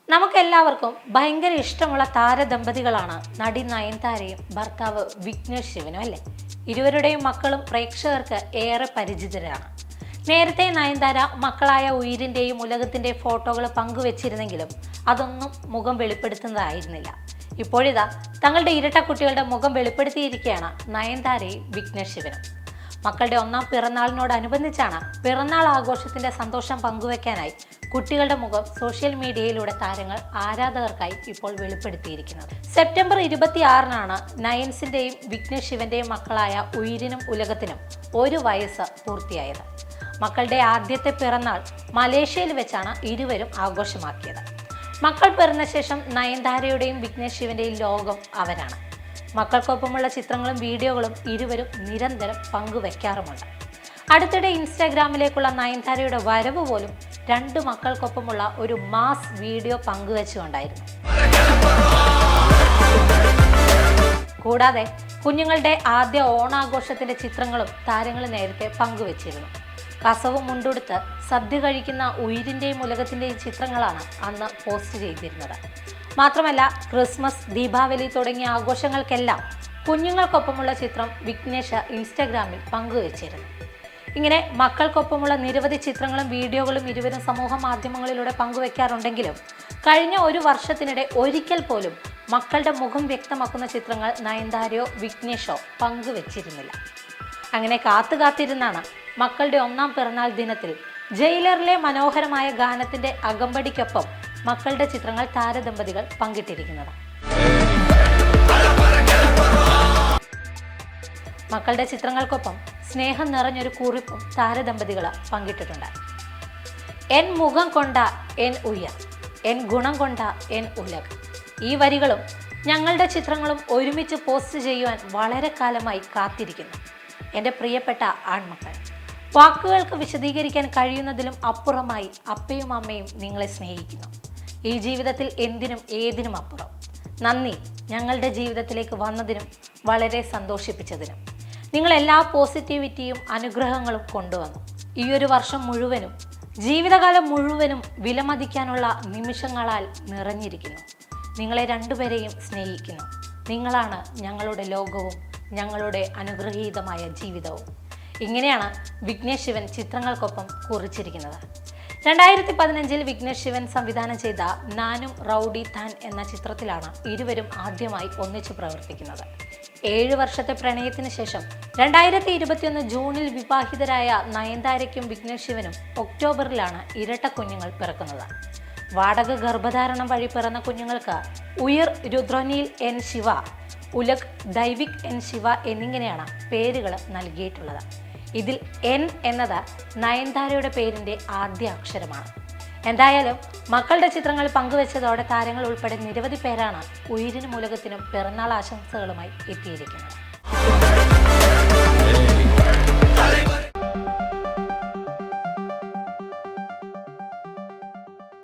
നമുക്കെല്ലാവർക്കും ഭയങ്കര ഇഷ്ടമുള്ള താരദമ്പതികളാണ് നടി നയൻതാരയും ഭർത്താവ് വിഘ്നേഷ് ശിവനും അല്ലേ. ഇരുവരുടെയും മക്കളും പ്രേക്ഷകർക്ക് ഏറെ പരിചിതരാണ്. നേരത്തെ നയൻതാര മക്കളായ ഉയിരിൻ്റെയും ഉലകത്തിൻ്റെ ഫോട്ടോകൾ പങ്കുവച്ചിരുന്നെങ്കിലും അതൊന്നും മുഖം വെളിപ്പെടുത്തുന്നതായിരുന്നില്ല. ഇപ്പോഴിതാ തങ്ങളുടെ ഇരട്ട കുട്ടികളുടെ മുഖം വെളിപ്പെടുത്തിയിരിക്കുകയാണ് നയൻതാരയും വിഘ്നേഷ് ശിവനും. മക്കളുടെ ഒന്നാം പിറന്നാളിനോടനുബന്ധിച്ചാണ് പിറന്നാൾ ആഘോഷത്തിന്റെ സന്തോഷം പങ്കുവെക്കാനായി കുട്ടികളുടെ മുഖം സോഷ്യൽ മീഡിയയിലൂടെ താരങ്ങൾ ആരാധകർക്കായി ഇപ്പോൾ വെളിപ്പെടുത്തിയിരിക്കുന്നത്. സെപ്റ്റംബർ 26-നാണ് നയൻസിന്റെയും വിഘ്നേഷ് ശിവന്റെയും മക്കളായ ഉയിരിനും ഉലകത്തിനും 1 വയസ്സ് പൂർത്തിയായത്. മക്കളുടെ ആദ്യത്തെ പിറന്നാൾ മലേഷ്യയിൽ വെച്ചാണ് ഇരുവരും ആഘോഷമാക്കിയത്. മക്കൾ പിറന്ന ശേഷം നയൻതാരയുടെയും വിഘ്നേഷ് ശിവന്റെയും ലോകം അവരാണ്. മക്കൾക്കൊപ്പമുള്ള ചിത്രങ്ങളും വീഡിയോകളും ഇരുവരും നിരന്തരം പങ്കുവെക്കാറുമുണ്ട്. അടുത്തിടെ ഇൻസ്റ്റാഗ്രാമിലേക്കുള്ള നയൻതാരയുടെ വരവ് പോലും 2 മക്കൾക്കൊപ്പമുള്ള ഒരു മാസ് വീഡിയോ പങ്കുവെച്ചുകൊണ്ടായിരുന്നു. കൂടാതെ കുഞ്ഞുങ്ങളുടെ ആദ്യ ഓണാഘോഷത്തിന്റെ ചിത്രങ്ങളും താരങ്ങൾ നേരത്തെ പങ്കുവെച്ചിരുന്നു. കസവും മുണ്ടുടുത്ത് സദ്യ കഴിക്കുന്ന ഉയിരിന്റെയും ഉലകത്തിന്റെയും ചിത്രങ്ങളാണ് അന്ന് പോസ്റ്റ് ചെയ്തിരുന്നത്. മാത്രമല്ല ക്രിസ്മസ്, ദീപാവലി തുടങ്ങിയ ആഘോഷങ്ങൾക്കെല്ലാം കുഞ്ഞുങ്ങൾക്കൊപ്പമുള്ള ചിത്രം വിഘ്നേഷ് ഇൻസ്റ്റാഗ്രാമിൽ പങ്കുവച്ചിരുന്നു. ഇങ്ങനെ മക്കൾക്കൊപ്പമുള്ള നിരവധി ചിത്രങ്ങളും വീഡിയോകളും ഇരുവരും സമൂഹ മാധ്യമങ്ങളിലൂടെ പങ്കുവെക്കാറുണ്ടെങ്കിലും കഴിഞ്ഞ 1 വർഷത്തിനിടെ ഒരിക്കൽ പോലും മക്കളുടെ മുഖം വ്യക്തമാക്കുന്ന ചിത്രങ്ങൾ നയൻതാരയോ വിഘ്നേഷോ പങ്കുവച്ചിരുന്നില്ല. അങ്ങനെ കാത്തിരുന്നാണ് മക്കളുടെ 1-ാം പിറന്നാൾ ദിനത്തിൽ ജയിലറിലെ മനോഹരമായ ഗാനത്തിന്റെ അകമ്പടിക്കൊപ്പം മക്കളുടെ ചിത്രങ്ങൾ താരദമ്പതികൾ പങ്കിട്ടിരിക്കുന്നത്. മക്കളുടെ ചിത്രങ്ങൾക്കൊപ്പം സ്നേഹം നിറഞ്ഞൊരു കുറിപ്പും താരദമ്പതികൾ പങ്കിട്ടിട്ടുണ്ട്. എൻ മുഖം കൊണ്ട എൻ ഉയർ, എൻ ഗുണം കൊണ്ട എൻ ഉലക്. ഈ വരികളും ഞങ്ങളുടെ ചിത്രങ്ങളും ഒരുമിച്ച് പോസ്റ്റ് ചെയ്യുവാൻ വളരെ കാലമായി കാത്തിരിക്കുന്നു. എൻ്റെ പ്രിയപ്പെട്ട ആൺമക്കൾ, വാക്കുകൾക്ക് വിശദീകരിക്കാൻ കഴിയുന്നതിലും അപ്പുറമായി അപ്പയും അമ്മയും നിങ്ങളെ സ്നേഹിക്കുന്നു. ഈ ജീവിതത്തിൽ എന്തിനും ഏതിനും അപ്പുറം. നന്ദി ഞങ്ങളുടെ ജീവിതത്തിലേക്ക് വന്നതിനും വളരെ സന്തോഷിപ്പിച്ചതിനും. നിങ്ങളെല്ലാ പോസിറ്റിവിറ്റിയും അനുഗ്രഹങ്ങളും കൊണ്ടുവന്നു. ഈ ഒരു വർഷം മുഴുവനും ജീവിതകാലം മുഴുവനും വിലമതിക്കാനുള്ള നിമിഷങ്ങളാൽ നിറഞ്ഞിരിക്കുന്നു. നിങ്ങളെ 2 പേരെയും സ്നേഹിക്കുന്നു. നിങ്ങളാണ് ഞങ്ങളുടെ ലോകവും ഞങ്ങളുടെ അനുഗ്രഹീതമായ ജീവിതവും. ഇങ്ങനെയാണ് വിഘ്നേഷ് ശിവൻ ചിത്രങ്ങൾക്കൊപ്പം കുറിച്ചിരിക്കുന്നത്. 2015-ൽ വിഘ്നേഷ് ശിവൻ സംവിധാനം ചെയ്ത നാനും റൗഡി താൻ എന്ന ചിത്രത്തിലാണ് ഇരുവരും ആദ്യമായി ഒന്നിച്ചു പ്രവർത്തിക്കുന്നത്. 7 വർഷത്തെ പ്രണയത്തിന് ശേഷം 2021 ജൂണിൽ വിവാഹിതരായ നയൻതാരയ്ക്കും വിഘ്നേഷ് ശിവനും ഒക്ടോബറിലാണ് ഇരട്ട കുഞ്ഞുങ്ങൾ പിറക്കുന്നത്. വാടക ഗർഭധാരണം വഴി പിറന്ന കുഞ്ഞുങ്ങൾക്ക് ഉയർ രുദ്രനീൽ എൻ ശിവ, ഉലക് ദൈവിക് എൻ ശിവ എന്നിങ്ങനെയാണ് പേരുകൾ നൽകിയിട്ടുള്ളത്. ഇതിൽ എൻ എന്നത് നയൻതാരയുടെ പേരിൻ്റെ ആദ്യ അക്ഷരമാണ്. എന്തായാലും മക്കളുടെ ചിത്രങ്ങൾ പങ്കുവെച്ചതോടെ താരങ്ങൾ ഉൾപ്പെടെ നിരവധി പേരാണ് ഉയിരിനും ഉലകത്തിനും പിറന്നാൾ ആശംസകളുമായി എത്തിയിരിക്കുന്നത്.